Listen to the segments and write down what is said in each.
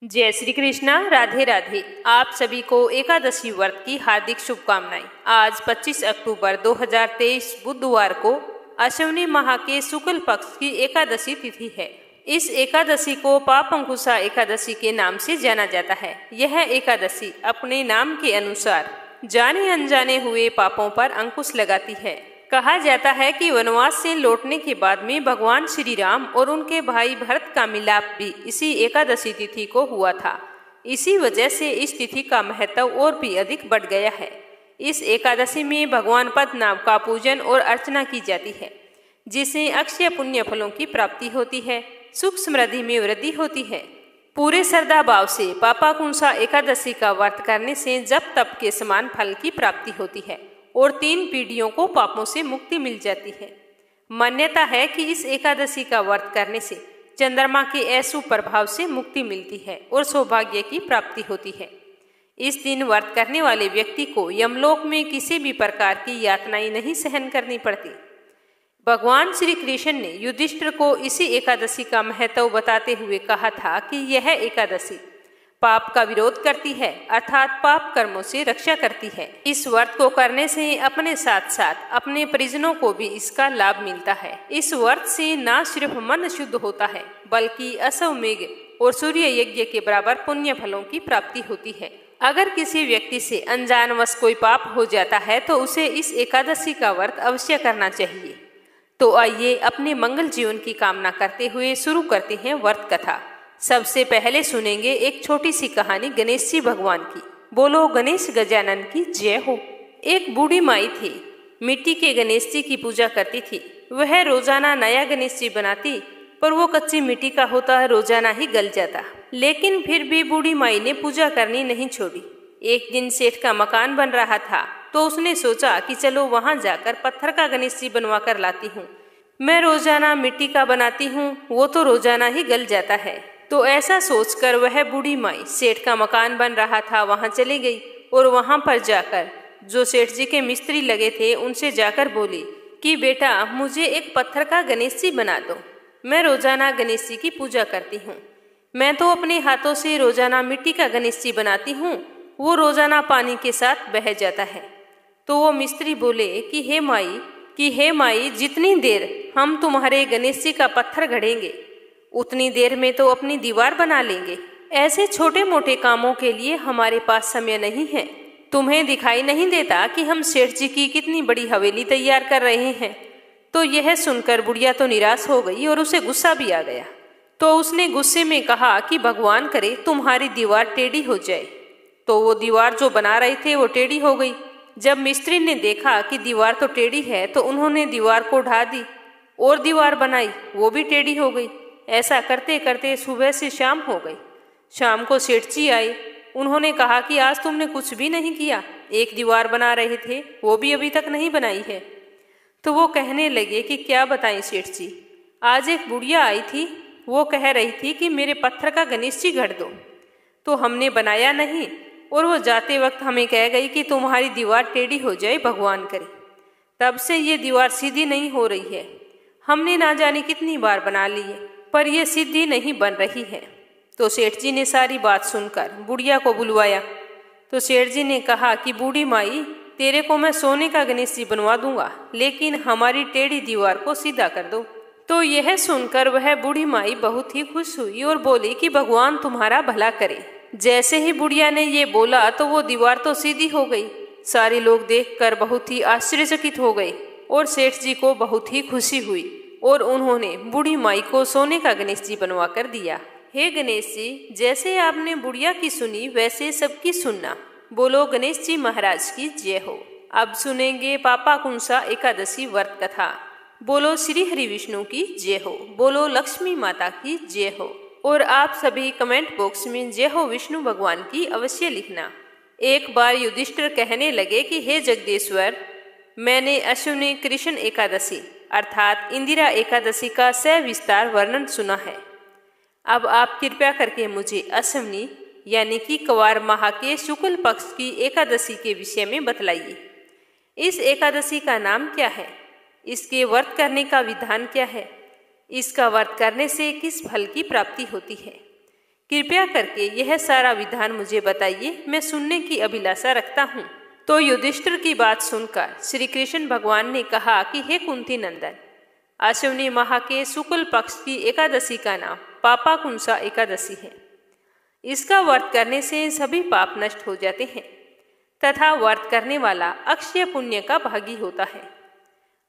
जय श्री कृष्णा। राधे राधे। आप सभी को एकादशी व्रत की हार्दिक शुभकामनाएं। आज 25 अक्टूबर 2023 बुधवार को अश्विनी माह के शुक्ल पक्ष की एकादशी तिथि है। इस एकादशी को पापंकुशा एकादशी के नाम से जाना जाता है। यह एकादशी अपने नाम के अनुसार जाने अनजाने हुए पापों पर अंकुश लगाती है। कहा जाता है कि वनवास से लौटने के बाद में भगवान श्री राम और उनके भाई भरत का मिलाप भी इसी एकादशी तिथि को हुआ था। इसी वजह से इस तिथि का महत्व और भी अधिक बढ़ गया है। इस एकादशी में भगवान पद्मनाभ का पूजन और अर्चना की जाती है, जिससे अक्षय पुण्य फलों की प्राप्ति होती है, सुख समृद्धि में वृद्धि होती है। पूरे श्रद्धा भाव से पापंकुशा एकादशी का व्रत करने से जप तप के समान फल की प्राप्ति होती है और 3 पीढ़ियों को पापों से मुक्ति मिल जाती है। मान्यता है कि इस एकादशी का व्रत करने से चंद्रमा के अशुभ प्रभाव से मुक्ति मिलती है और सौभाग्य की प्राप्ति होती है। इस दिन व्रत करने वाले व्यक्ति को यमलोक में किसी भी प्रकार की यातनाएं नहीं सहन करनी पड़ती। भगवान श्री कृष्ण ने युधिष्ठिर को इसी एकादशी का महत्व बताते हुए कहा था कि यह एकादशी पाप का विरोध करती है, अर्थात पाप कर्मों से रक्षा करती है। इस व्रत को करने से अपने साथ साथ अपने परिजनों को भी इसका लाभ मिलता है। इस व्रत से न सिर्फ मन शुद्ध होता है, बल्कि अश्वमेघ और सूर्य यज्ञ के बराबर पुण्य फलों की प्राप्ति होती है। अगर किसी व्यक्ति से अनजानवश कोई पाप हो जाता है तो उसे इस एकादशी का व्रत अवश्य करना चाहिए। तो आइए अपने मंगल जीवन की कामना करते हुए शुरू करते हैं व्रत कथा। सबसे पहले सुनेंगे एक छोटी सी कहानी गणेश जी भगवान की। बोलो गणेश गजानन की जय हो। एक बूढ़ी माई थी, मिट्टी के गणेश जी की पूजा करती थी। वह रोजाना नया गणेश जी बनाती, पर वो कच्ची मिट्टी का होता, रोजाना ही गल जाता। लेकिन फिर भी बूढ़ी माई ने पूजा करनी नहीं छोड़ी। एक दिन सेठ का मकान बन रहा था, तो उसने सोचा कि चलो वहां जाकर पत्थर का गणेश जी बनवा कर लाती हूँ। मैं रोजाना मिट्टी का बनाती हूँ, वो तो रोजाना ही गल जाता है। तो ऐसा सोचकर वह बूढ़ी माई सेठ का मकान बन रहा था वहां चली गई और वहां पर जाकर जो सेठ जी के मिस्त्री लगे थे उनसे जाकर बोली कि बेटा मुझे एक पत्थर का गणेश जी बना दो। मैं रोजाना गणेश जी की पूजा करती हूँ। मैं तो अपने हाथों से रोजाना मिट्टी का गणेश जी बनाती हूँ, वो रोजाना पानी के साथ बह जाता है। तो वो मिस्त्री बोले कि हे माई जितनी देर हम तुम्हारे गणेश जी का पत्थर गढ़ेंगे उतनी देर में तो अपनी दीवार बना लेंगे। ऐसे छोटे मोटे कामों के लिए हमारे पास समय नहीं है। तुम्हें दिखाई नहीं देता कि हम सेठ जी की कितनी बड़ी हवेली तैयार कर रहे हैं। तो यह सुनकर बुढ़िया तो निराश हो गई और उसे गुस्सा भी आ गया। तो उसने गुस्से में कहा कि भगवान करे तुम्हारी दीवार टेढ़ी हो जाए। तो वो दीवार जो बना रहे थे वो टेढ़ी हो गई। जब मिस्त्री ने देखा कि दीवार तो टेढ़ी है तो उन्होंने दीवार को ढा दी और दीवार बनाई, वो भी टेढ़ी हो गई। ऐसा करते करते सुबह से शाम हो गई। शाम को सेठ जी आए। उन्होंने कहा कि आज तुमने कुछ भी नहीं किया, एक दीवार बना रहे थे वो भी अभी तक नहीं बनाई है। तो वो कहने लगे कि क्या बताएं सेठ जी, आज एक बुढ़िया आई थी, वो कह रही थी कि मेरे पत्थर का गणेश जी गढ़ दो। तो हमने बनाया नहीं और वो जाते वक्त हमें कह गई कि तुम्हारी दीवार टेढ़ी हो जाए भगवान करे। तब से ये दीवार सीधी नहीं हो रही है। हमने ना जाने कितनी बार बना ली है, पर यह सीधी नहीं बन रही है। तो सेठ जी ने सारी बात सुनकर बुढ़िया को बुलवाया। तो सेठ जी ने कहा कि बूढ़ी माई तेरे को मैं सोने का गणेश जी बनवा दूंगा, लेकिन हमारी टेढ़ी दीवार को सीधा कर दो। तो यह सुनकर वह बूढ़ी माई बहुत ही खुश हुई और बोली कि भगवान तुम्हारा भला करे। जैसे ही बुढ़िया ने ये बोला तो वो दीवार तो सीधी हो गई। सारे लोग देखकर बहुत ही आश्चर्यचकित हो गए और सेठ जी को बहुत ही खुशी हुई और उन्होंने बूढ़ी माई को सोने का गणेश जी बनवा कर दिया। हे गणेश जी, जैसे आपने बुढ़िया की सुनी वैसे सबकी सुनना। बोलो गणेश जी महाराज की जय हो। अब सुनेंगे पापंकुशा एकादशी व्रत कथा। बोलो श्री हरि विष्णु की जय हो। बोलो लक्ष्मी माता की जय हो। और आप सभी कमेंट बॉक्स में जय हो विष्णु भगवान की अवश्य लिखना। एक बार युधिष्ठिर कहने लगे कि हे जगदीश्वर, मैंने अश्विनी कृष्ण एकादशी अर्थात इंदिरा एकादशी का सविस्तार वर्णन सुना है। अब आप कृपया करके मुझे अश्विनी यानी कि क्वार माह के शुक्ल पक्ष की एकादशी के विषय में बतलाइए। इस एकादशी का नाम क्या है, इसके व्रत करने का विधान क्या है, इसका व्रत करने से किस फल की प्राप्ति होती है, कृपया करके यह सारा विधान मुझे बताइए, मैं सुनने की अभिलाषा रखता हूँ। तो युधिष्ठिर की बात सुनकर श्री कृष्ण भगवान ने कहा कि हे कुंती नंदन, अश्विनी माह के शुक्ल पक्ष की एकादशी का नाम पापाकुंसा एकादशी है। इसका व्रत करने से सभी पाप नष्ट हो जाते हैं तथा व्रत करने वाला अक्षय पुण्य का भागी होता है।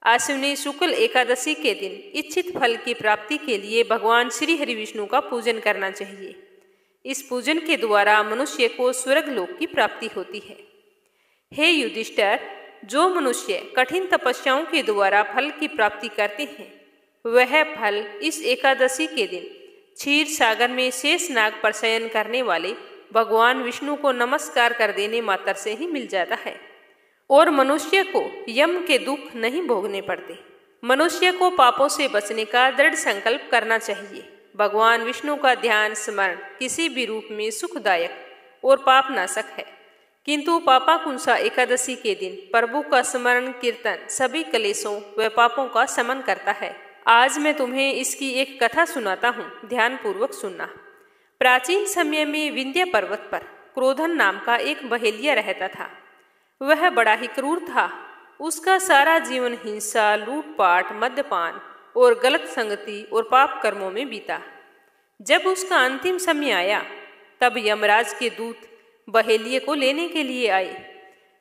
अश्विनी शुक्ल एकादशी के दिन इच्छित फल की प्राप्ति के लिए भगवान श्री हरि विष्णु का पूजन करना चाहिए। इस पूजन के द्वारा मनुष्य को स्वर्ग लोक की प्राप्ति होती है। हे युधिष्ठिर, जो मनुष्य कठिन तपस्याओं के द्वारा फल की प्राप्ति करते हैं, वह फल इस एकादशी के दिन क्षीर सागर में शेष नाग पर शयन करने वाले भगवान विष्णु को नमस्कार कर देने मात्र से ही मिल जाता है और मनुष्य को यम के दुख नहीं भोगने पड़ते। मनुष्य को पापों से बचने का दृढ़ संकल्प करना चाहिए। भगवान विष्णु का ध्यान स्मरण किसी भी रूप में सुखदायक और पापनाशक है, किंतु पापाकुंसा एकादशी के दिन प्रभु का स्मरण कीर्तन सभी क्लेशों व पापों का शमन करता है। आज मैं तुम्हें इसकी एक कथा सुनाता हूँ, ध्यान पूर्वक सुनना। प्राचीन समय में विंध्य पर्वत पर क्रोधन नाम का एक बहेलिया रहता था। वह बड़ा ही क्रूर था। उसका सारा जीवन हिंसा, लूटपाट, मद्यपान और गलत संगति और पाप कर्मों में बीता। जब उसका अंतिम समय आया, तब यमराज के दूत बहेलिये को लेने के लिए आए।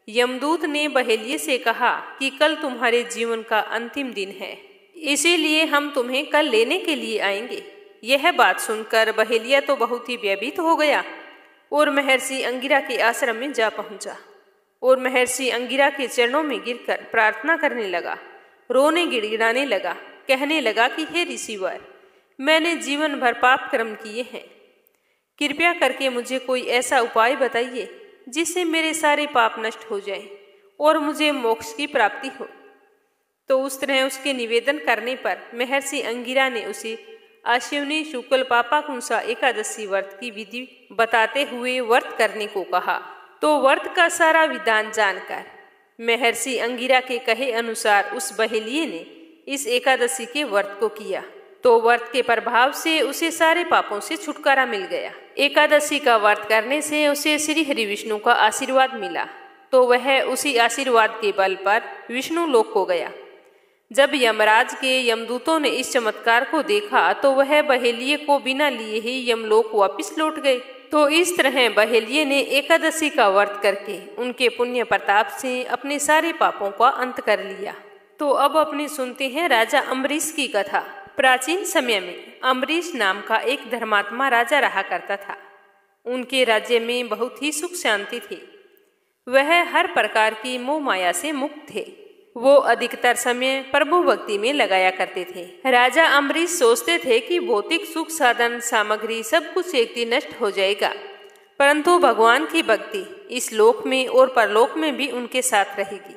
यमदूत ने बहेलिये से कहा कि कल तुम्हारे जीवन का अंतिम दिन है, इसीलिए हम तुम्हें कल लेने के लिए आएंगे। यह बात सुनकर बहेलिया तो बहुत ही भयभीत हो गया और महर्षि अंगिरा के आश्रम में जा पहुंचा और महर्षि अंगिरा के चरणों में गिरकर प्रार्थना करने लगा, रोने गिड़गिड़ाने लगा, कहने लगा कि हे ऋषिवर, मैंने जीवन भर पाप कर्म किए हैं, कृपया करके मुझे कोई ऐसा उपाय बताइए जिससे मेरे सारे पाप नष्ट हो जाएं और मुझे मोक्ष की प्राप्ति हो। तो उस तरह उसके निवेदन करने पर महर्षि अंगिरा ने उसे अश्विनी शुक्ल पापाकुंसा एकादशी व्रत की विधि बताते हुए व्रत करने को कहा। तो व्रत का सारा विधान जानकर महर्षि अंगिरा के कहे अनुसार उस बहेलिये ने इस एकादशी के व्रत को किया। तो व्रत के प्रभाव से उसे सारे पापों से छुटकारा मिल गया। एकादशी का व्रत करने से उसे श्री हरि विष्णु का आशीर्वाद मिला, तो वह उसी आशीर्वाद के बल पर विष्णु लोक को गया। जब यमराज के यमदूतों ने इस चमत्कार को देखा तो वह बहेलिये को बिना लिए ही यमलोक वापिस लौट गए। तो इस तरह बहेलिये ने एकादशी का व्रत करके उनके पुण्य प्रताप से अपने सारे पापों का अंत कर लिया। तो अब अपने सुनते हैं राजा अम्बरीश की कथा। प्राचीन समय में अम्बरीश नाम का एक धर्मात्मा राजा रहा करता था। उनके राज्य में बहुत ही सुख शांति थी। वह हर प्रकार की मोह माया से मुक्त थे। वो अधिकतर समय प्रभु भक्ति में लगाया करते थे। राजा अम्बरीश सोचते थे कि भौतिक सुख साधन सामग्री सब कुछ एक दिन नष्ट हो जाएगा, परंतु भगवान की भक्ति इस लोक में और परलोक में भी उनके साथ रहेगी।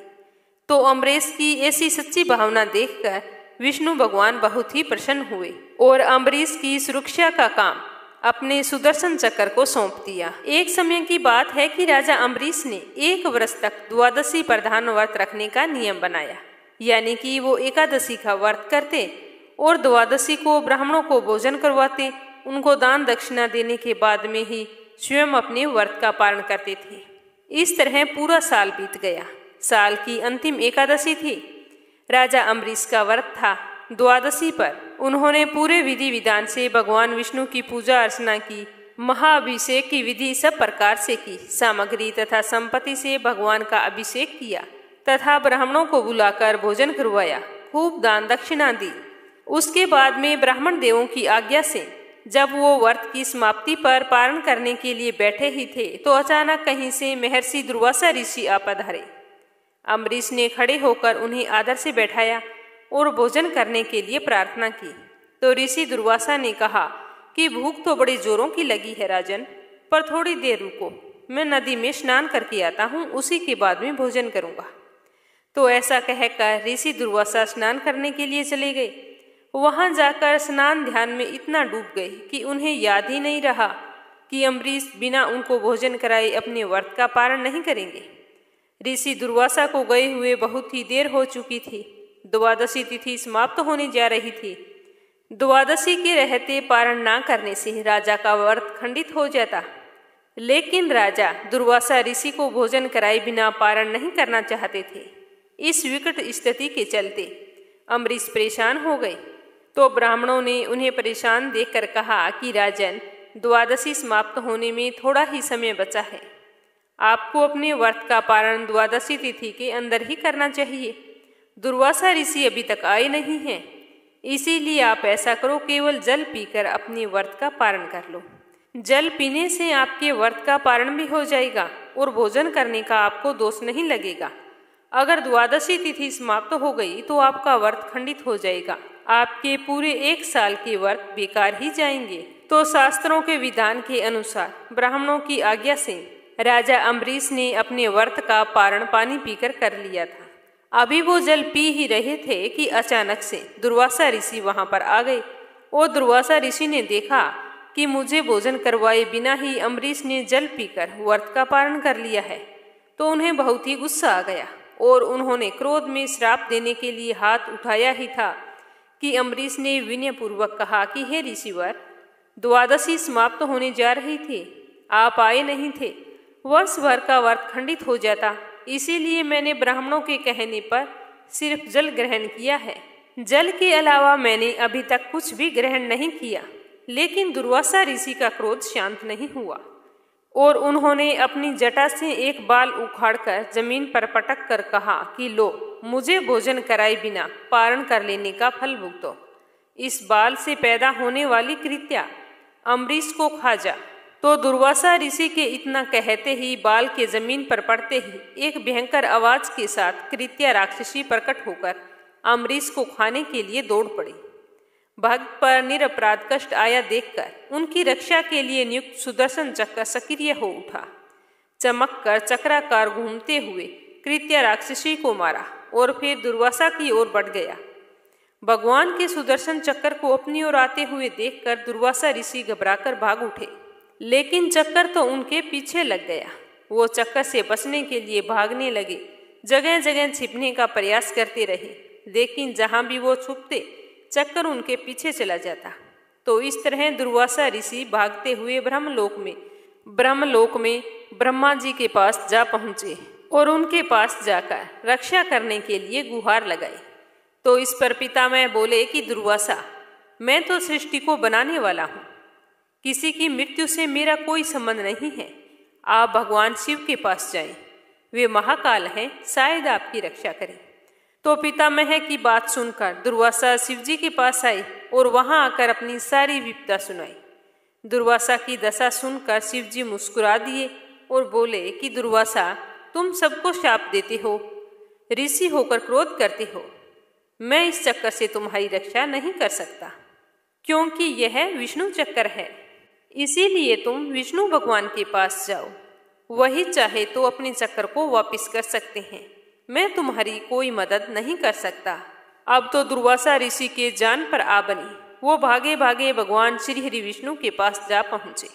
तो अम्बरीश की ऐसी सच्ची भावना देखकर विष्णु भगवान बहुत ही प्रसन्न हुए और अम्बरीश की सुरक्षा का काम अपने सुदर्शन चक्र को सौंप दिया। एक समय की बात है कि राजा अम्बरीश ने 1 वर्ष तक द्वादशी प्रधान व्रत रखने का नियम बनाया, यानी कि वो एकादशी का व्रत करते और द्वादशी को ब्राह्मणों को भोजन करवाते, उनको दान दक्षिणा देने के बाद में ही स्वयं अपने व्रत का पालन करते थे। इस तरह पूरा साल बीत गया। साल की अंतिम एकादशी थी। राजा अम्बरीश का व्रत था। द्वादशी पर उन्होंने पूरे विधि विधान से भगवान विष्णु की पूजा अर्चना की, महाअभिषेक की विधि सब प्रकार से की, सामग्री तथा संपत्ति से भगवान का अभिषेक किया तथा ब्राह्मणों को बुलाकर भोजन करवाया, खूब दान दक्षिणा दी। उसके बाद में ब्राह्मण देवों की आज्ञा से जब वो व्रत की समाप्ति पर पारण करने के लिए बैठे ही थे तो अचानक कहीं से महर्षि दुर्वासा ऋषि आ पधारे। अम्बरीश ने खड़े होकर उन्हें आदर से बैठाया और भोजन करने के लिए प्रार्थना की। तो ऋषि दुर्वासा ने कहा कि भूख तो बड़े जोरों की लगी है राजन, पर थोड़ी देर रुको, मैं नदी में स्नान करके आता हूँ, उसी के बाद में भोजन करूँगा। तो ऐसा कहकर ऋषि दुर्वासा स्नान करने के लिए चले गए। वहाँ जाकर स्नान ध्यान में इतना डूब गए कि उन्हें याद ही नहीं रहा कि अम्बरीश बिना उनको भोजन कराए अपने व्रत का पारण नहीं करेंगे। ऋषि दुर्वासा को गए हुए बहुत ही देर हो चुकी थी। द्वादशी तिथि समाप्त होने जा रही थी। द्वादशी के रहते पारण ना करने से राजा का व्रत खंडित हो जाता, लेकिन राजा दुर्वासा ऋषि को भोजन कराए बिना पारण नहीं करना चाहते थे। इस विकट स्थिति के चलते अम्बरीश परेशान हो गए। तो ब्राह्मणों ने उन्हें परेशान देखकर कहा कि राजन, द्वादशी समाप्त होने में थोड़ा ही समय बचा है। आपको अपने व्रत का पारण द्वादशी तिथि के अंदर ही करना चाहिए। दुर्वासा ऋषि अभी तक आए नहीं हैं, इसीलिए आप ऐसा करो, केवल जल पीकर अपने व्रत का पारण कर लो। जल पीने से आपके व्रत का पारण भी हो जाएगा और भोजन करने का आपको दोष नहीं लगेगा। अगर द्वादशी तिथि समाप्त हो गई तो आपका व्रत खंडित हो जाएगा, आपके पूरे 1 साल के व्रत बेकार ही जाएंगे। तो शास्त्रों के विधान के अनुसार ब्राह्मणों की आज्ञा से राजा अम्बरीश ने अपने व्रत का पारण पानी पीकर कर लिया था। अभी वो जल पी ही रहे थे कि अचानक से दुर्वासा ऋषि वहां पर आ गए। और दुर्वासा ऋषि ने देखा कि मुझे भोजन करवाए बिना ही अम्बरीश ने जल पीकर व्रत का पारण कर लिया है। तो उन्हें बहुत ही गुस्सा आ गया और उन्होंने क्रोध में श्राप देने के लिए हाथ उठाया ही था कि अम्बरीश ने विनयपूर्वक कहा कि हे ऋषिवर, द्वादशी समाप्त होने जा रही थी, आप आए नहीं थे, वर्ष भर का व्रत खंडित हो जाता, इसीलिए मैंने ब्राह्मणों के कहने पर सिर्फ जल ग्रहण किया है। जल के अलावा मैंने अभी तक कुछ भी ग्रहण नहीं किया। लेकिन दुर्वासा ऋषि का क्रोध शांत नहीं हुआ और उन्होंने अपनी जटा से एक बाल उखाड़कर जमीन पर पटक कर कहा कि लो, मुझे भोजन कराए बिना पारण कर लेने का फल भुगतो। इस बाल से पैदा होने वाली कृत्या अम्बरीश को खा जा। तो दुर्वासा ऋषि के इतना कहते ही बाल के जमीन पर पड़ते ही एक भयंकर आवाज के साथ कृत्या राक्षसी प्रकट होकर अम्बरीश को खाने के लिए दौड़ पड़ी। भक्त पर निरपराध कष्ट आया देखकर उनकी रक्षा के लिए नियुक्त सुदर्शन चक्र सक्रिय हो उठा। चमक कर चक्राकार घूमते हुए कृत्या राक्षसी को मारा और फिर दुर्वासा की ओर बढ़ गया। भगवान के सुदर्शन चक्र को अपनी ओर आते हुए देखकर दुर्वासा ऋषि घबराकर भाग उठे, लेकिन चक्कर तो उनके पीछे लग गया। वो चक्कर से बचने के लिए भागने लगे, जगह जगह छिपने का प्रयास करते रहे, लेकिन जहां भी वो छुपते चक्कर उनके पीछे चला जाता। तो इस तरह दुर्वासा ऋषि भागते हुए ब्रह्मलोक में ब्रह्मा जी के पास जा पहुंचे और उनके पास जाकर रक्षा करने के लिए गुहार लगाई। तो इस पर पितामह बोले कि दुर्वासा, मैं तो सृष्टि को बनाने वाला हूँ, किसी की मृत्यु से मेरा कोई संबंध नहीं है। आप भगवान शिव के पास जाएं, वे महाकाल हैं, शायद आपकी रक्षा करें। तो पितामह की बात सुनकर दुर्वासा शिवजी के पास आए और वहां आकर अपनी सारी विपदा सुनाई। दुर्वासा की दशा सुनकर शिवजी मुस्कुरा दिए और बोले कि दुर्वासा, तुम सबको शाप देते हो, ऋषि होकर क्रोध करते हो। मैं इस चक्कर से तुम्हारी रक्षा नहीं कर सकता, क्योंकि यह विष्णु चक्कर है। इसीलिए तुम विष्णु भगवान के पास जाओ, वही चाहे तो अपने चक्कर को वापस कर सकते हैं। मैं तुम्हारी कोई मदद नहीं कर सकता। अब तो दुर्वासा ऋषि के जान पर आ बनी। वो भागे भागे भगवान श्री हरि विष्णु के पास जा पहुंचे।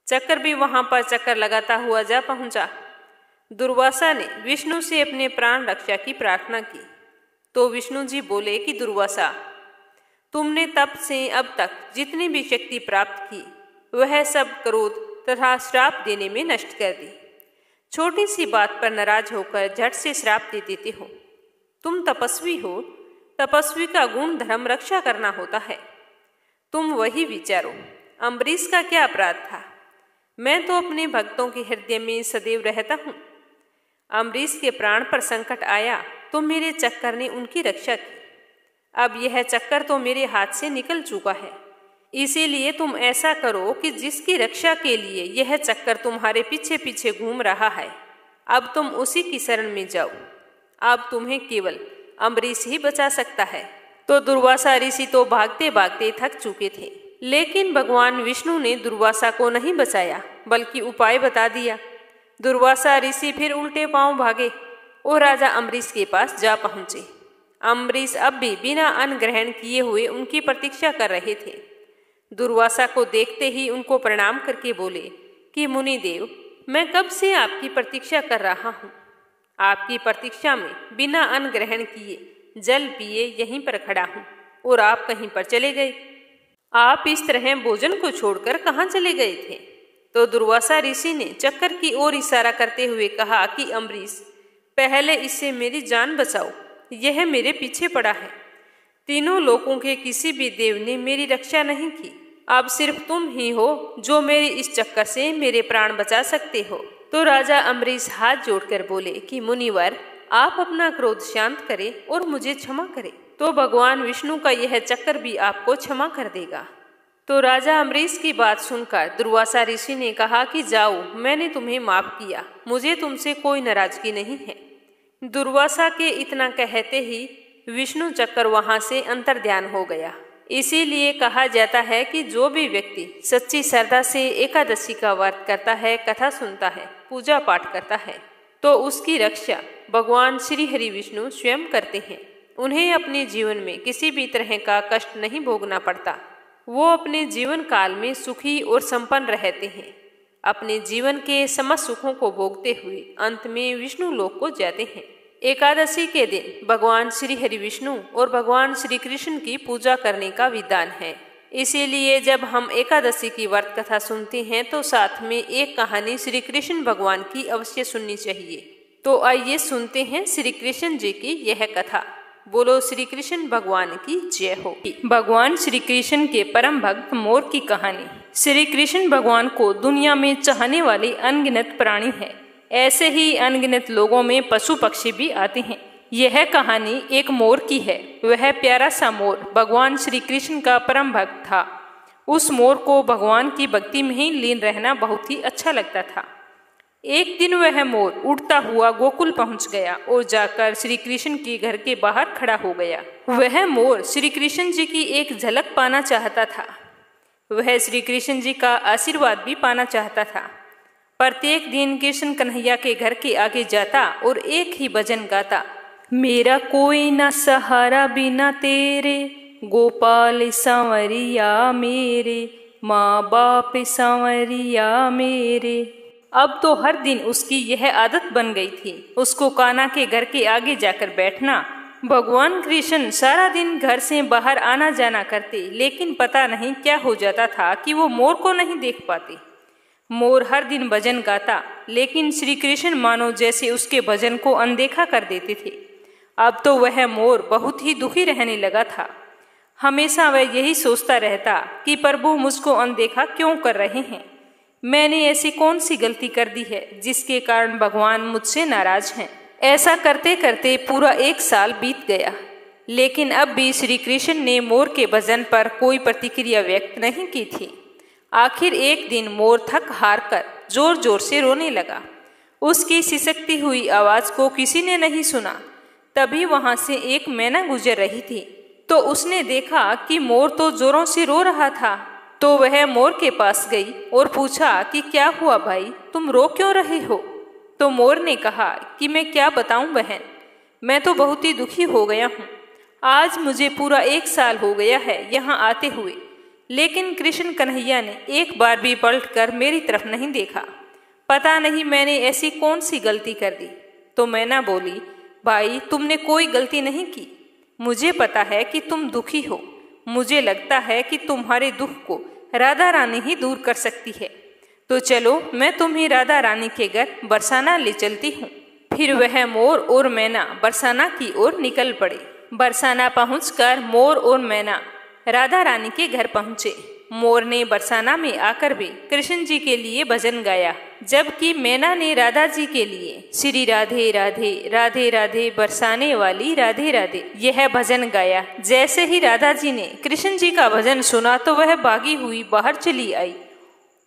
चक्कर भी वहां पर चक्कर लगाता हुआ जा पहुंचा। दुर्वासा ने विष्णु से अपने प्राण रक्षा की प्रार्थना की। तो विष्णु जी बोले कि दुर्वासा, तुमने तब से अब तक जितनी भी शक्ति प्राप्त की वह सब क्रोध तथा श्राप देने में नष्ट कर दी। छोटी सी बात पर नाराज होकर झट से श्राप दे देते हो। तुम तपस्वी हो, तपस्वी का गुण धर्म रक्षा करना होता है। तुम वही विचारो, अम्बरीश का क्या अपराध था? मैं तो अपने भक्तों के हृदय में सदैव रहता हूँ। अम्बरीश के प्राण पर संकट आया तो मेरे चक्कर ने उनकी रक्षा की। अब यह चक्कर तो मेरे हाथ से निकल चुका है, इसीलिए तुम ऐसा करो कि जिसकी रक्षा के लिए यह चक्कर तुम्हारे पीछे पीछे घूम रहा है, अब तुम उसी की शरण में जाओ। अब तुम्हें केवल अम्बरीश ही बचा सकता है। तो दुर्वासा ऋषि तो भागते भागते थक चुके थे, लेकिन भगवान विष्णु ने दुर्वासा को नहीं बचाया, बल्कि उपाय बता दिया। दुर्वासा ऋषि फिर उल्टे पांव भागे और राजा अम्बरीश के पास जा पहुंचे। अम्बरीश अब भी बिना अन्न ग्रहण किए हुए उनकी प्रतीक्षा कर रहे थे। दुर्वासा को देखते ही उनको प्रणाम करके बोले कि मुनिदेव, मैं कब से आपकी प्रतीक्षा कर रहा हूँ। आपकी प्रतीक्षा में बिना अन्न ग्रहण किए जल पिए यहीं पर खड़ा हूँ। और आप कहीं पर चले गए। आप इस तरह भोजन को छोड़कर कहाँ चले गए थे? तो दुर्वासा ऋषि ने चक्कर की ओर इशारा करते हुए कहा कि अम्बरीश, पहले इससे मेरी जान बचाओ, यह मेरे पीछे पड़ा है। तीनों लोकों के किसी भी देव ने मेरी रक्षा नहीं की, अब सिर्फ तुम ही हो जो मेरी इस चक्कर से मेरे प्राण बचा सकते हो। तो राजा अम्बरीश हाथ जोड़कर बोले कि मुनिवर, आप अपना क्रोध शांत करें और मुझे क्षमा करें, तो भगवान विष्णु का यह चक्कर भी आपको क्षमा कर देगा। तो राजा अम्बरीश की बात सुनकर दुर्वासा ऋषि ने कहा कि जाओ, मैंने तुम्हें माफ किया, मुझे तुमसे कोई नाराजगी नहीं है। दुर्वासा के इतना कहते ही विष्णु चक्कर वहां से अंतर्ध्यान हो गया। इसीलिए कहा जाता है कि जो भी व्यक्ति सच्ची श्रद्धा से एकादशी का व्रत करता है, कथा सुनता है, पूजा पाठ करता है, तो उसकी रक्षा भगवान श्री हरि विष्णु स्वयं करते हैं। उन्हें अपने जीवन में किसी भी तरह का कष्ट नहीं भोगना पड़ता। वो अपने जीवन काल में सुखी और संपन्न रहते हैं। अपने जीवन के समस्त सुखों को भोगते हुए अंत में विष्णु लोक को जाते हैं। एकादशी के दिन भगवान श्री हरि विष्णु और भगवान श्री कृष्ण की पूजा करने का विधान है। इसीलिए जब हम एकादशी की व्रत कथा सुनते हैं तो साथ में एक कहानी श्री कृष्ण भगवान की अवश्य सुननी चाहिए। तो आइए सुनते हैं श्री कृष्ण जी की यह कथा। बोलो श्री कृष्ण भगवान की जय हो। भगवान श्री कृष्ण के परम भक्त मोर की कहानी। श्री कृष्ण भगवान को दुनिया में चाहने वाले अनगिनत प्राणी हैं। ऐसे ही अनगिनत लोगों में पशु पक्षी भी आते हैं। यह कहानी एक मोर की है। वह प्यारा सा मोर भगवान श्री कृष्ण का परम भक्त था। उस मोर को भगवान की भक्ति में ही लीन रहना बहुत ही अच्छा लगता था। एक दिन वह मोर उड़ता हुआ गोकुल पहुंच गया और जाकर श्री कृष्ण के घर के बाहर खड़ा हो गया। वह मोर श्री कृष्ण जी की एक झलक पाना चाहता था। वह श्री कृष्ण जी का आशीर्वाद भी पाना चाहता था। प्रत्येक दिन कृष्ण कन्हैया के घर के आगे जाता और एक ही भजन गाता, मेरा कोई ना सहारा बिना तेरे, गोपाल सांवरिया मेरे, माँ बाप सांवरिया मेरे। अब तो हर दिन उसकी यह आदत बन गई थी, उसको कान्हा के घर के आगे जाकर बैठना। भगवान कृष्ण सारा दिन घर से बाहर आना जाना करते, लेकिन पता नहीं क्या हो जाता था कि वो मोर को नहीं देख पाते। मोर हर दिन भजन गाता, लेकिन श्री कृष्ण मानो जैसे उसके भजन को अनदेखा कर देते थे। अब तो वह मोर बहुत ही दुखी रहने लगा था। हमेशा वह यही सोचता रहता कि प्रभु मुझको अनदेखा क्यों कर रहे हैं। मैंने ऐसी कौन सी गलती कर दी है जिसके कारण भगवान मुझसे नाराज हैं। ऐसा करते करते पूरा 1 साल बीत गया, लेकिन अब भी श्री कृष्ण ने मोर के भजन पर कोई प्रतिक्रिया व्यक्त नहीं की थी। आखिर एक दिन मोर थक हार कर जोर जोर से रोने लगा। उसकी सिसकती हुई आवाज को किसी ने नहीं सुना। तभी वहां से एक मैना गुजर रही थी, तो उसने देखा कि मोर तो जोरों से रो रहा था। तो वह मोर के पास गई और पूछा कि क्या हुआ भाई, तुम रो क्यों रहे हो? तो मोर ने कहा कि मैं क्या बताऊं बहन, मैं तो बहुत ही दुखी हो गया हूँ। आज मुझे पूरा 1 साल हो गया है यहाँ आते हुए, लेकिन कृष्ण कन्हैया ने एक बार भी पलटकर मेरी तरफ नहीं देखा। पता नहीं मैंने ऐसी कौन सी गलती कर दी। तो मैना बोली, भाई तुमने कोई गलती नहीं की। मुझे पता है कि तुम दुखी हो। मुझे लगता है कि तुम्हारे दुख को राधा रानी ही दूर कर सकती है। तो चलो मैं तुम्हें राधा रानी के घर बरसाना ले चलती हूँ। फिर वह मोर और मैना बरसाना की ओर निकल पड़े। बरसाना पहुंचकर मोर और मैना राधा रानी के घर पहुँचे। मोर ने बरसाना में आकर भी कृष्ण जी के लिए भजन गाया, जबकि मैना ने राधा जी के लिए श्री राधे राधे राधे राधे बरसाने वाली राधे राधे यह भजन गाया। जैसे ही राधा जी ने कृष्ण जी का भजन सुना तो वह भागी हुई बाहर चली आई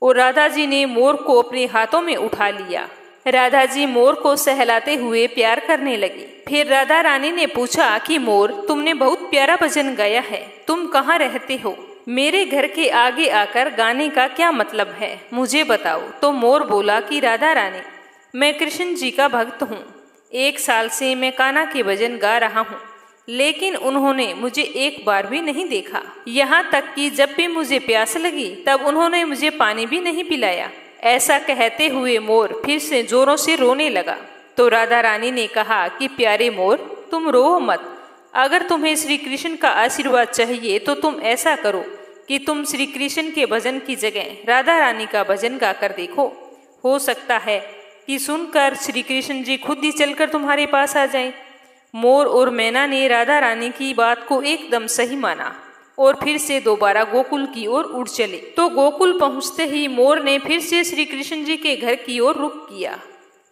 और राधा जी ने मोर को अपने हाथों में उठा लिया। राधा जी मोर को सहलाते हुए प्यार करने लगी। फिर राधा रानी ने पूछा कि मोर, तुमने बहुत प्यारा भजन गाया है, तुम कहाँ रहते हो? मेरे घर के आगे आकर गाने का क्या मतलब है, मुझे बताओ। तो मोर बोला कि राधा रानी, मैं कृष्ण जी का भक्त हूँ। 1 साल से मैं कान्हा के भजन गा रहा हूँ, लेकिन उन्होंने मुझे एक बार भी नहीं देखा। यहाँ तक कि जब भी मुझे प्यास लगी तब उन्होंने मुझे पानी भी नहीं पिलाया। ऐसा कहते हुए मोर फिर से जोरों से रोने लगा। तो राधा रानी ने कहा कि प्यारे मोर, तुम रो मत, अगर तुम्हें श्री कृष्ण का आशीर्वाद चाहिए तो तुम ऐसा करो कि तुम श्री कृष्ण के भजन की जगह राधा रानी का भजन गाकर देखो। हो सकता है कि सुनकर श्री कृष्ण जी खुद ही चलकर तुम्हारे पास आ जाएं। मोर और मैना ने राधा रानी की बात को एकदम सही माना और फिर से दोबारा गोकुल की ओर उड़ चले। तो गोकुल पहुंचते ही मोर ने फिर से श्री कृष्ण जी के घर की ओर रुख किया,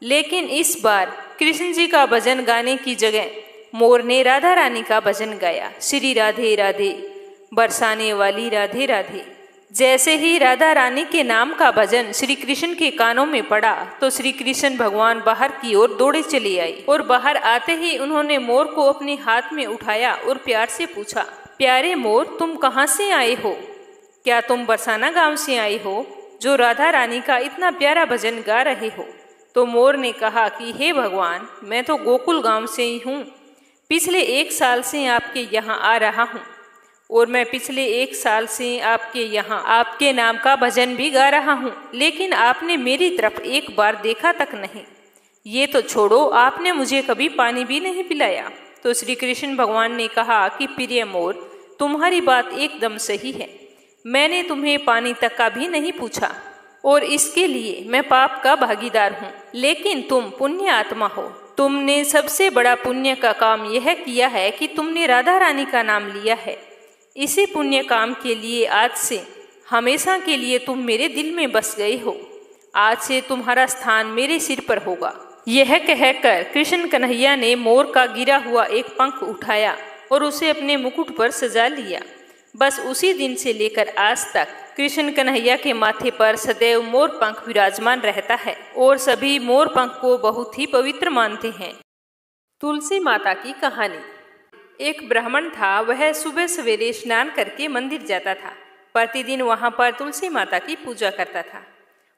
लेकिन इस बार कृष्ण जी का भजन गाने की जगह मोर ने राधा रानी का भजन गाया। श्री राधे राधे बरसाने वाली राधे राधे। जैसे ही राधा रानी के नाम का भजन श्री कृष्ण के कानों में पड़ा तो श्री कृष्ण भगवान बाहर की ओर दौड़े चले आए और बाहर आते ही उन्होंने मोर को अपने हाथ में उठाया और प्यार से पूछा, प्यारे मोर, तुम कहाँ से आए हो? क्या तुम बरसाना गांव से आए हो जो राधा रानी का इतना प्यारा भजन गा रहे हो? तो मोर ने कहा कि हे भगवान, मैं तो गोकुल गांव से ही हूँ। पिछले 1 साल से आपके यहाँ आ रहा हूँ और मैं पिछले 1 साल से आपके यहाँ आपके नाम का भजन भी गा रहा हूँ, लेकिन आपने मेरी तरफ एक बार देखा तक नहीं। ये तो छोड़ो, आपने मुझे कभी पानी भी नहीं पिलाया। तो श्री कृष्ण भगवान ने कहा कि प्रिय मोर, तुम्हारी बात एकदम सही है। मैंने तुम्हें पानी तक का भी नहीं पूछा और इसके लिए मैं पाप का भागीदार हूँ, लेकिन तुम पुण्य आत्मा हो। तुमने सबसे बड़ा पुण्य का काम यह किया है कि तुमने राधा रानी का नाम लिया है। इसी पुण्य काम के लिए आज से हमेशा के लिए तुम मेरे दिल में बस गए हो। आज से तुम्हारा स्थान मेरे सिर पर होगा। यह कहकर कृष्ण कन्हैया ने मोर का गिरा हुआ एक पंख उठाया और उसे अपने मुकुट पर सजा लिया। बस उसी दिन से लेकर आज तक कृष्ण कन्हैया के माथे पर सदैव मोर पंख विराजमान रहता है और सभी मोर पंख को बहुत ही पवित्र मानते हैं। तुलसी माता की कहानी। एक ब्राह्मण था, वह सुबह सवेरे स्नान करके मंदिर जाता था। प्रतिदिन वहां पर तुलसी माता की पूजा करता था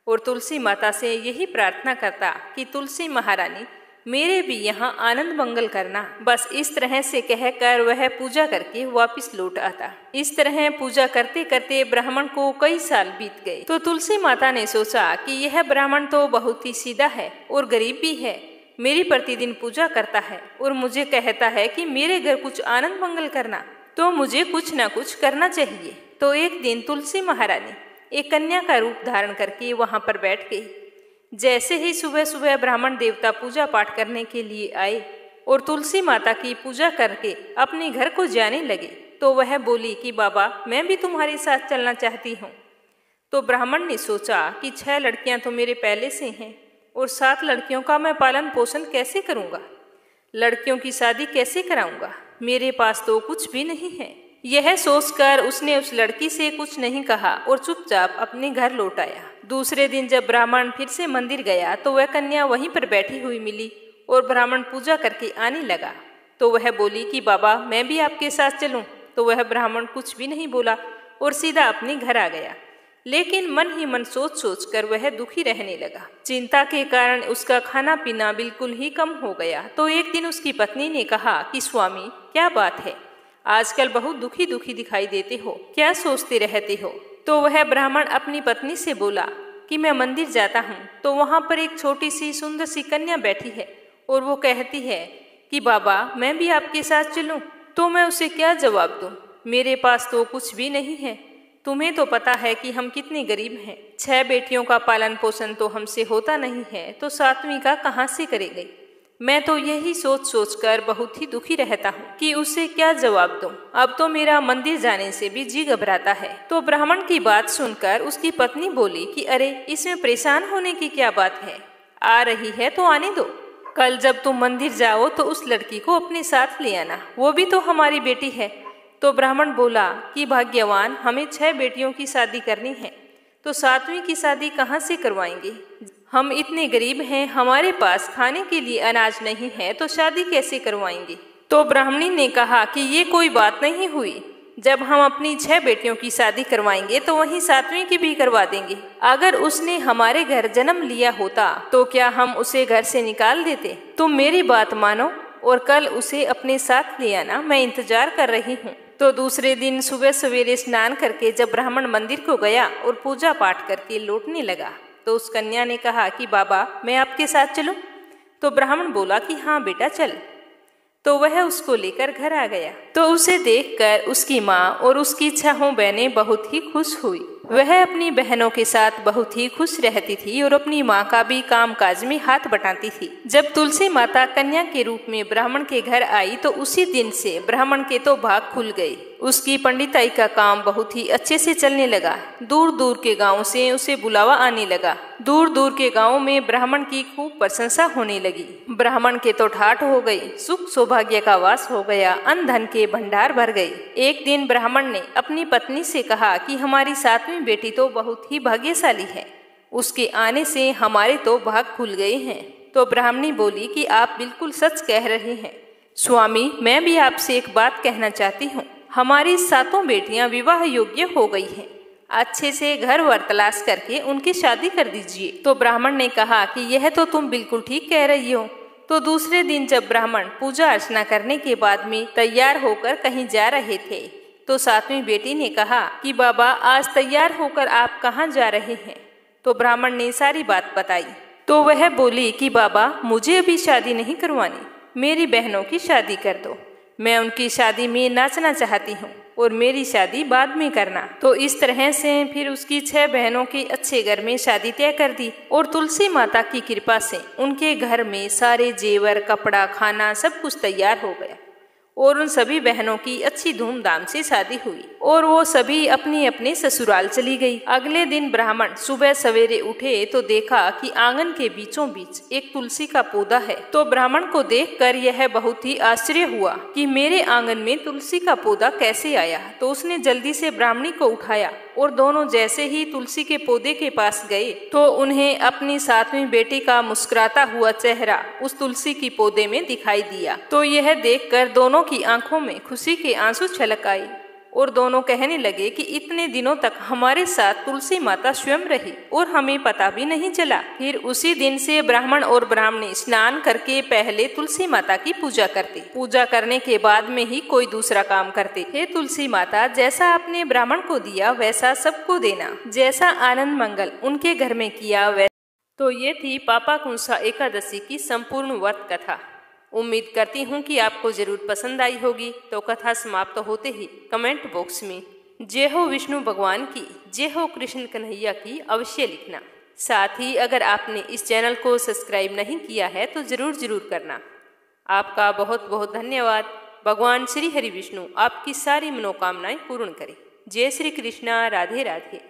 और तुलसी माता से यही प्रार्थना करता कि तुलसी महारानी मेरे भी यहाँ आनंद मंगल करना। बस इस तरह से कहकर वह पूजा करके वापस लौट आता। इस तरह पूजा करते करते ब्राह्मण को कई साल बीत गए। तो तुलसी माता ने सोचा कि यह ब्राह्मण तो बहुत ही सीधा है और गरीब भी है, मेरी प्रतिदिन पूजा करता है और मुझे कहता है कि मेरे घर कुछ आनंद मंगल करना, तो मुझे कुछ ना कुछ करना चाहिए। तो एक दिन तुलसी महारानी एक कन्या का रूप धारण करके वहां पर बैठ गई। जैसे ही सुबह सुबह ब्राह्मण देवता पूजा पाठ करने के लिए आए और तुलसी माता की पूजा करके अपने घर को जाने लगे, तो वह बोली कि बाबा, मैं भी तुम्हारे साथ चलना चाहती हूँ। तो ब्राह्मण ने सोचा कि 6 लड़कियां तो मेरे पहले से हैं और 7 लड़कियों का मैं पालन पोषण कैसे करूँगा, लड़कियों की शादी कैसे कराऊंगा, मेरे पास तो कुछ भी नहीं है। यह सोचकर उसने उस लड़की से कुछ नहीं कहा और चुपचाप अपने घर लौट आया। दूसरे दिन जब ब्राह्मण फिर से मंदिर गया तो वह कन्या वहीं पर बैठी हुई मिली और ब्राह्मण पूजा करके आने लगा। तो वह बोली कि बाबा, मैं भी आपके साथ चलूं। तो वह ब्राह्मण कुछ भी नहीं बोला और सीधा अपने घर आ गया। लेकिन मन ही मन सोच सोच कर वह दुखी रहने लगा। चिंता के कारण उसका खाना पीना बिल्कुल ही कम हो गया। तो एक दिन उसकी पत्नी ने कहा कि स्वामी, क्या बात है, आजकल बहुत दुखी दुखी दिखाई देते हो, क्या सोचते रहते हो? तो वह ब्राह्मण अपनी पत्नी से बोला कि मैं मंदिर जाता हूँ तो वहाँ पर एक छोटी सी सुंदर सी कन्या बैठी है और वो कहती है कि बाबा, मैं भी आपके साथ चलूँ। तो मैं उसे क्या जवाब दूँ? मेरे पास तो कुछ भी नहीं है। तुम्हें तो पता है कि हम कितने गरीब हैं। 6 बेटियों का पालन पोषण तो हमसे होता नहीं है, तो 7वीं का कहाँ से करेंगे? मैं तो यही सोच सोच कर बहुत ही दुखी रहता हूँ कि उसे क्या जवाब दूं। अब तो मेरा मंदिर जाने से भी जी घबराता है। तो ब्राह्मण की बात सुनकर उसकी पत्नी बोली कि अरे, इसमें परेशान होने की क्या बात है, आ रही है तो आने दो। कल जब तुम मंदिर जाओ तो उस लड़की को अपने साथ ले आना, वो भी तो हमारी बेटी है। तो ब्राह्मण बोला कि भाग्यवान, हमें 6 बेटियों की शादी करनी है, तो 7वीं की शादी कहाँ से करवाएंगे? हम इतने गरीब हैं, हमारे पास खाने के लिए अनाज नहीं है, तो शादी कैसे करवाएंगे? तो ब्राह्मणी ने कहा कि ये कोई बात नहीं हुई, जब हम अपनी 6 बेटियों की शादी करवाएंगे तो वहीं 7वीं की भी करवा देंगे। अगर उसने हमारे घर जन्म लिया होता तो क्या हम उसे घर से निकाल देते? तुम मेरी बात मानो और कल उसे अपने साथ ले आना, मैं इंतजार कर रही हूँ। तो दूसरे दिन सुबह सवेरे स्नान करके जब ब्राह्मण मंदिर को गया और पूजा पाठ करके लौटने लगा तो उस कन्या ने कहा कि बाबा, मैं आपके साथ चलूं? तो ब्राह्मण बोला कि हाँ बेटा, चल। तो वह उसको लेकर घर आ गया। तो उसे देखकर उसकी माँ और उसकी 6 बहनें बहुत ही खुश हुई। वह अपनी बहनों के साथ बहुत ही खुश रहती थी और अपनी माँ का भी कामकाज में हाथ बटाती थी। जब तुलसी माता कन्या के रूप में ब्राह्मण के घर आई तो उसी दिन से ब्राह्मण के तो भाग खुल गए। उसकी पंडिताई का काम बहुत ही अच्छे से चलने लगा। दूर दूर के गांव से उसे बुलावा आने लगा। दूर दूर के गांव में ब्राह्मण की खूब प्रशंसा होने लगी। ब्राह्मण के तो ठाठ हो गई, सुख सौभाग्य का वास हो गया, अन्न धन के भंडार भर गए। एक दिन ब्राह्मण ने अपनी पत्नी से कहा कि हमारी 7वीं बेटी तो बहुत ही भाग्यशाली है, उसके आने से हमारे तो भाग खुल गए हैं। तो ब्राह्मणी बोली कि आप बिल्कुल सच कह रहे हैं स्वामी, मैं भी आपसे एक बात कहना चाहती हूँ। हमारी 7 बेटियां विवाह योग्य हो गई हैं, अच्छे से घर वर तलाश करके उनकी शादी कर दीजिए। तो ब्राह्मण ने कहा कि यह तो तुम बिल्कुल ठीक कह रही हो। तो दूसरे दिन जब ब्राह्मण पूजा अर्चना करने के बाद में तैयार होकर कहीं जा रहे थे तो 7वीं बेटी ने कहा कि बाबा आज तैयार होकर आप कहाँ जा रहे हैं। तो ब्राह्मण ने सारी बात बताई। तो वह बोली कि बाबा मुझे अभी शादी नहीं करवानी, मेरी बहनों की शादी कर दो, मैं उनकी शादी में नाचना चाहती हूँ और मेरी शादी बाद में करना। तो इस तरह से फिर उसकी 6 बहनों की अच्छे घर में शादी तय कर दी और तुलसी माता की कृपा से उनके घर में सारे जेवर, कपड़ा, खाना सब कुछ तैयार हो गया और उन सभी बहनों की अच्छी धूमधाम से शादी हुई और वो सभी अपने अपने ससुराल चली गई। अगले दिन ब्राह्मण सुबह सवेरे उठे तो देखा कि आंगन के बीचों बीच एक तुलसी का पौधा है। तो ब्राह्मण को देखकर यह बहुत ही आश्चर्य हुआ कि मेरे आंगन में तुलसी का पौधा कैसे आया। तो उसने जल्दी से ब्राह्मणी को उठाया और दोनों जैसे ही तुलसी के पौधे के पास गए तो उन्हें अपनी 7वीं बेटी का मुस्कुराता हुआ चेहरा उस तुलसी की पौधे में दिखाई दिया। तो यह देखकर दोनों की आंखों में खुशी के आंसू छलक आए और दोनों कहने लगे कि इतने दिनों तक हमारे साथ तुलसी माता स्वयं रही और हमें पता भी नहीं चला। फिर उसी दिन से ब्राह्मण और ब्राह्मणी स्नान करके पहले तुलसी माता की पूजा करते, पूजा करने के बाद में ही कोई दूसरा काम करते। हे तुलसी माता, जैसा आपने ब्राह्मण को दिया वैसा सबको देना, जैसा आनंद मंगल उनके घर में किया वैसा। तो ये थी पापाकुंसा एकादशी की संपूर्ण व्रत कथा। उम्मीद करती हूँ कि आपको जरूर पसंद आई होगी। तो कथा समाप्त होते ही कमेंट बॉक्स में जय हो विष्णु भगवान की, जय हो कृष्ण कन्हैया की अवश्य लिखना। साथ ही अगर आपने इस चैनल को सब्सक्राइब नहीं किया है तो जरूर करना। आपका बहुत बहुत धन्यवाद। भगवान श्री हरि विष्णु आपकी सारी मनोकामनाएं पूर्ण करें। जय श्री कृष्णा। राधे राधे।